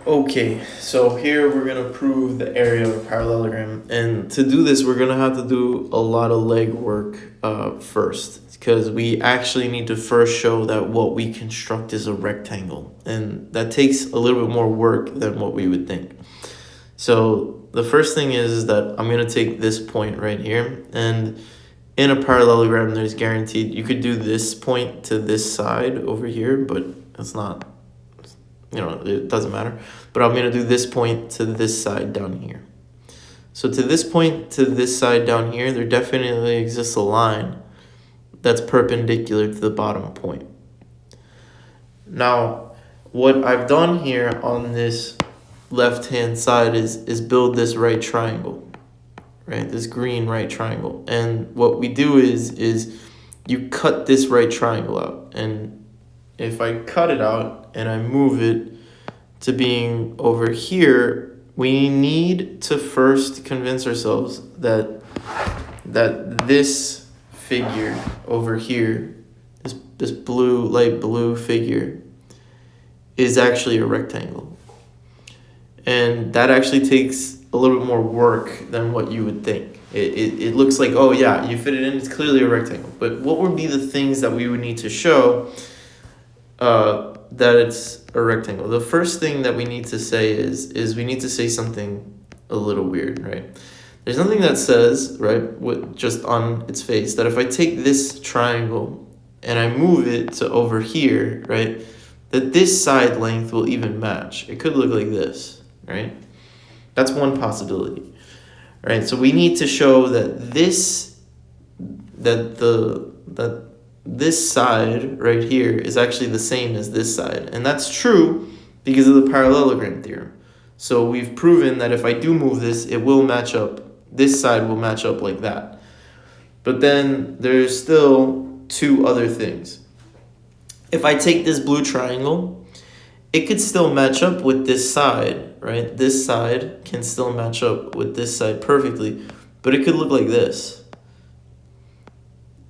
Okay, so here we're gonna prove the area of a parallelogram, and to do this, we're gonna have to do a lot of legwork first, because we actually need to first show that what we construct is a rectangle, and that takes a little bit more work than what we would think. So the first thing is that I'm gonna take this point right here, and in a parallelogram, there's guaranteed you could do this point to this side over here, but it's not, it doesn't matter. But I'm going to do this point to this side down here. So to this point to this side down here, there definitely exists a line that's perpendicular to the bottom point. Now, what I've done here on this left-hand side is build this right triangle, right? This green right triangle. And what we do is you cut this right triangle out. And if I cut it out and I move it to being over here, we need to first convince ourselves that this figure over here, this blue, light blue figure, is actually a rectangle. And that actually takes a little bit more work than what you would think. It looks like, oh yeah, you fit it in, it's clearly a rectangle. But what would be the things that we would need to show that it's a rectangle? The first thing that we need to say is we need to say something a little weird, right? There's nothing that says, right, with just on its face, that if I take this triangle and I move it to over here, right, that this side length will even match. It could look like this, right? That's one possibility, right? So we need to show that this side right here is actually the same as this side. And that's true because of the parallelogram theorem. So we've proven that if I do move this, it will match up. This side will match up like that. But then there's still two other things. If I take this blue triangle, it could still match up with this side, right? This side can still match up with this side perfectly, but it could look like this.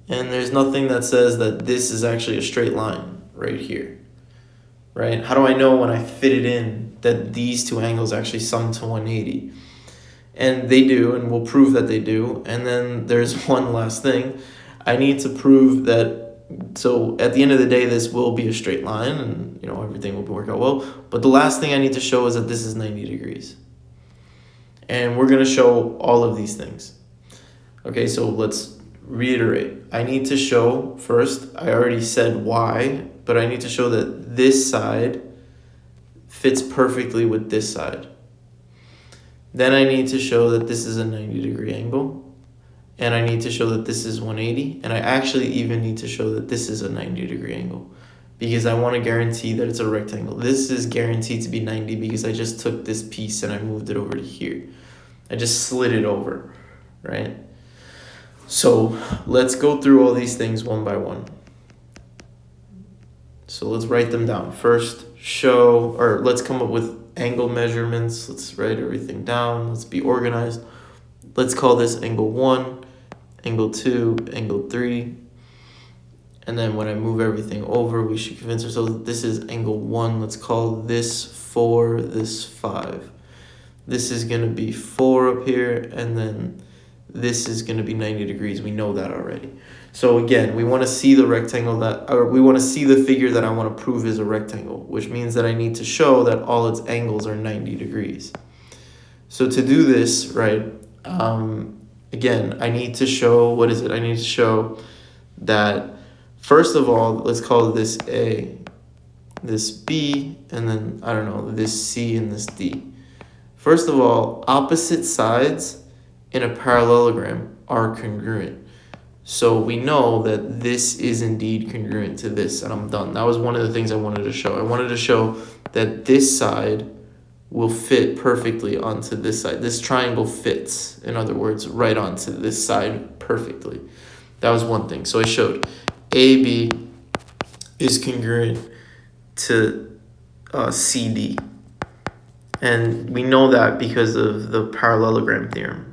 And there's nothing that says that this is actually a straight line right here, right? How do I know when I fit it in that these two angles actually sum to 180? And they do, and we'll prove that they do. And then there's one last thing. I need to prove that, so at the end of the day, this will be a straight line, and everything will work out well. But the last thing I need to show is that this is 90 degrees. And we're going to show all of these things. Okay, so let's reiterate. I need to show, first, I already said why, but I need to show that this side fits perfectly with this side. Then I need to show that this is a 90-degree angle. And I need to show that this is 180. And I actually even need to show that this is a 90-degree angle, because I want to guarantee that it's a rectangle. This is guaranteed to be 90 because I just took this piece and I moved it over to here. I just slid it over, right? So let's go through all these things one by one. So let's write them down. First, let's come up with angle measurements. Let's write everything down. Let's be organized. Let's call this angle 1, angle 2, angle 3. And then when I move everything over, we should convince ourselves that this is angle 1. Let's call this 4, this 5. This is going to be 4 up here, and then this is going to be 90 degrees. We know that already. So again, we want to see the rectangle we want to see the figure that I want to prove is a rectangle, which means that I need to show that all its angles are 90 degrees. So to do this, right, again, I need to show, I need to show that, first of all, let's call this A, this B, and then, I don't know, this C and this D. First of all, opposite sides in a parallelogram are congruent. So we know that this is indeed congruent to this, and I'm done. That was one of the things I wanted to show. I wanted to show that this side will fit perfectly onto this side. This triangle fits, in other words, right onto this side perfectly. That was one thing. So I showed AB is congruent to CD. And we know that because of the parallelogram theorem.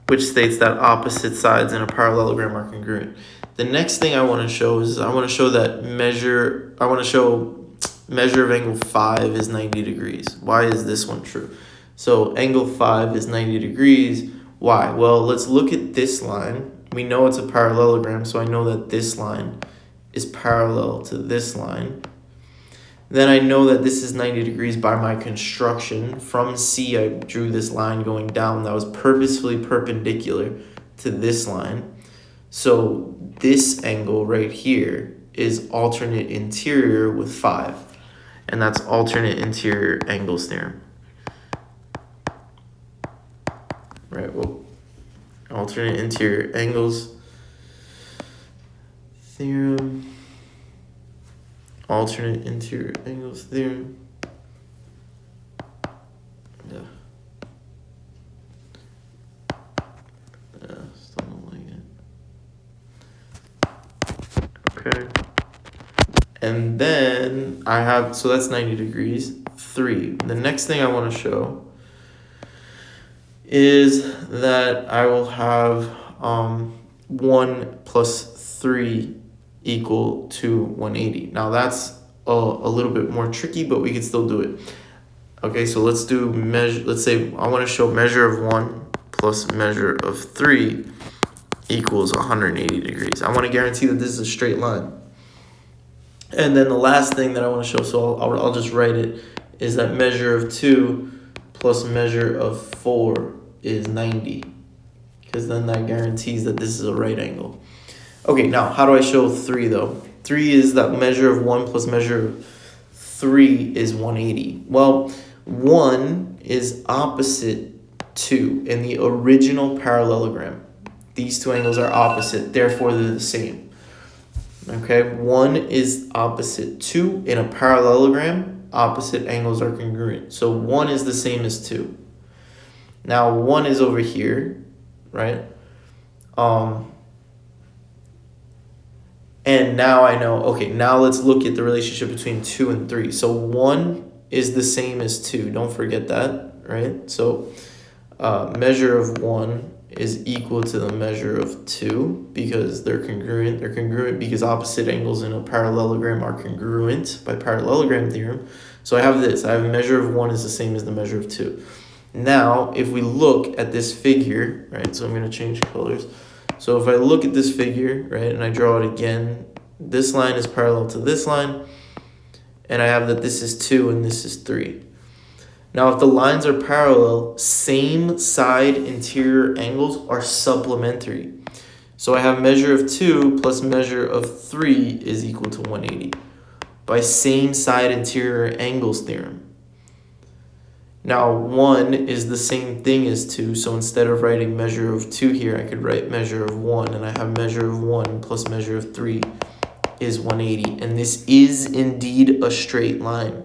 Which states that opposite sides in a parallelogram are congruent. The next thing I want to show is I want to show that measure of angle 5 is 90 degrees. Why is this one true? So angle 5 is 90 degrees. Why? Well, let's look at this line. We know it's a parallelogram, so I know that this line is parallel to this line. Then I know that this is 90 degrees by my construction. From C, I drew this line going down that was purposefully perpendicular to this line. So this angle right here is alternate interior with 5. And that's alternate interior angles theorem. Right, well, alternate interior angles theorem. Alternate interior angles theorem. Yeah. Still don't like it. Okay. And then I have, so that's 90 degrees, 3. The next thing I want to show is that I will have 1 plus 3 equal to 180. Now that's a little bit more tricky, but we can still do it. Okay, so let's do measure. Let's say I want to show measure of 1 plus measure of 3 equals 180 degrees. I want to guarantee that this is a straight line. And then the last thing that I want to show, so I'll just write it, is that measure of 2 plus measure of 4 is 90. Because then that guarantees that this is a right angle. Okay, now how do I show 3 though? 3 is that measure of 1 plus measure of 3 is 180. Well, 1 is opposite 2 in the original parallelogram. These two angles are opposite, therefore they're the same. Okay, 1 is opposite 2 in a parallelogram. Opposite angles are congruent. So 1 is the same as 2. Now 1 is over here, right? And now I know, okay, now let's look at the relationship between 2 and 3. So 1 is the same as 2. Don't forget that, right? So measure of 1 is equal to the measure of 2 because they're congruent. They're congruent because opposite angles in a parallelogram are congruent by parallelogram theorem. So I have this. I have a measure of 1 is the same as the measure of 2. Now, if we look at this figure, right, so I'm going to change colors. So if I look at this figure, right, and I draw it again, this line is parallel to this line, and I have that this is 2 and this is 3. Now, if the lines are parallel, same side interior angles are supplementary. So I have measure of 2 plus measure of 3 is equal to 180 by same side interior angles theorem. Now, 1 is the same thing as 2, so instead of writing measure of 2 here, I could write measure of 1, and I have measure of 1 plus measure of 3 is 180, and this is indeed a straight line.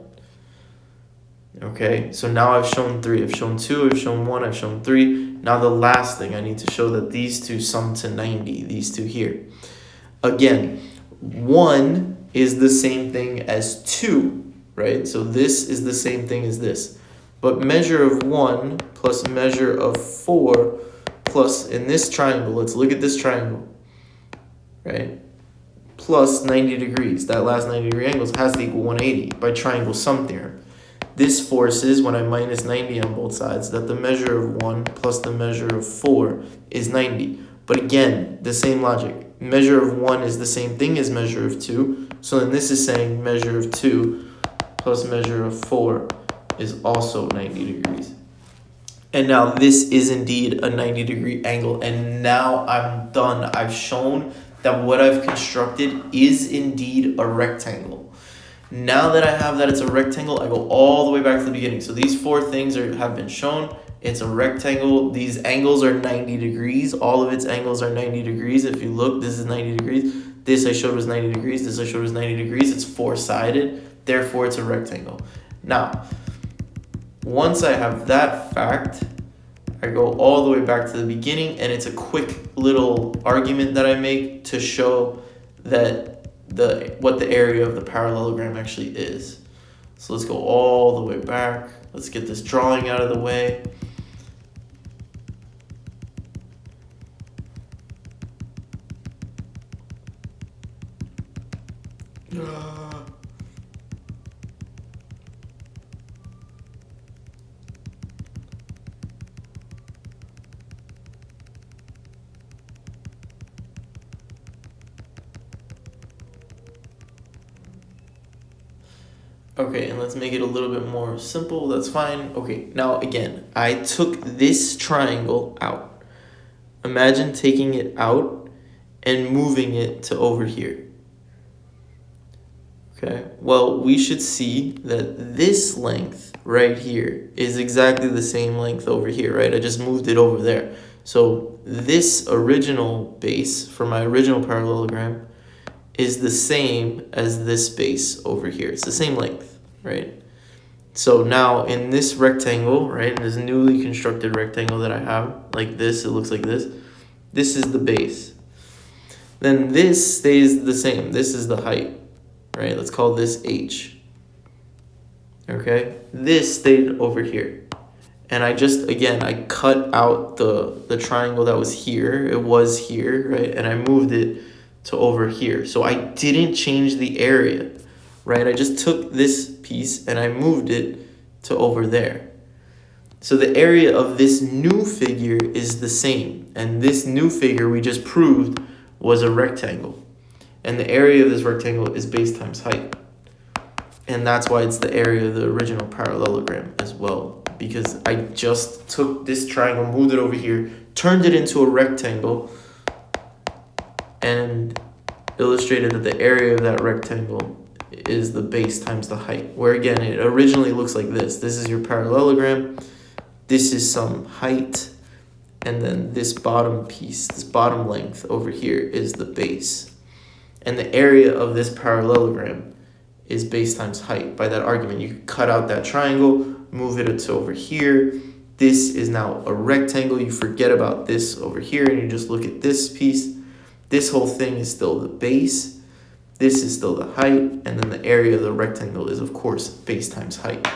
Okay, so now I've shown 3, I've shown 2, I've shown 1, I've shown 3. Now the last thing, I need to show that these two sum to 90, these two here. Again, 1 is the same thing as 2, right? So this is the same thing as this. But measure of 1 plus measure of 4 plus, in this triangle, let's look at this triangle, right? Plus 90 degrees. That last 90 degree angle has to equal 180 by triangle sum theorem. This forces, when I minus 90 on both sides, that the measure of 1 plus the measure of 4 is 90. But again, the same logic. Measure of 1 is the same thing as measure of 2. So then this is saying measure of 2 plus measure of 4 is also 90 degrees. And now this is indeed a 90 degree angle. And now I'm done. I've shown that what I've constructed is indeed a rectangle. Now that I have that it's a rectangle, I go all the way back to the beginning. So these 4 things have been shown. It's a rectangle. These angles are 90 degrees. All of its angles are 90 degrees. If you look, this is 90 degrees. This I showed was 90 degrees. This I showed was 90 degrees. It's 4-sided. Therefore, it's a rectangle. Now, once I have that fact, I go all the way back to the beginning, and it's a quick little argument that I make to show that what the area of the parallelogram actually is. So let's go all the way back. Let's get this drawing out of the way. Okay, and let's make it a little bit more simple. That's fine. Okay, now again, I took this triangle out. Imagine taking it out and moving it to over here. Okay, well, we should see that this length right here is exactly the same length over here, right? I just moved it over there. So this original base for my original parallelogram is the same as this base over here. It's the same length, right? So now in this rectangle, right, in this newly constructed rectangle that I have, like this, it looks like this. This is the base. Then this stays the same. This is the height, right? Let's call this H. Okay? This stayed over here. And I just, again, I cut out the triangle that was here. It was here, right? And I moved it to over here. So I didn't change the area, right? I just took this piece and I moved it to over there. So the area of this new figure is the same. And this new figure we just proved was a rectangle. And the area of this rectangle is base times height. And that's why it's the area of the original parallelogram as well. Because I just took this triangle, moved it over here, turned it into a rectangle, and illustrated that the area of that rectangle is the base times the height. Where again, it originally looks like this. This is your parallelogram. This is some height. And then this bottom piece, this bottom length over here is the base. And the area of this parallelogram is base times height. By that argument, you cut out that triangle, move it to over here. This is now a rectangle. You forget about this over here and you just look at this piece. This whole thing is still the base. This is still the height. And then the area of the rectangle is, of course, base times height.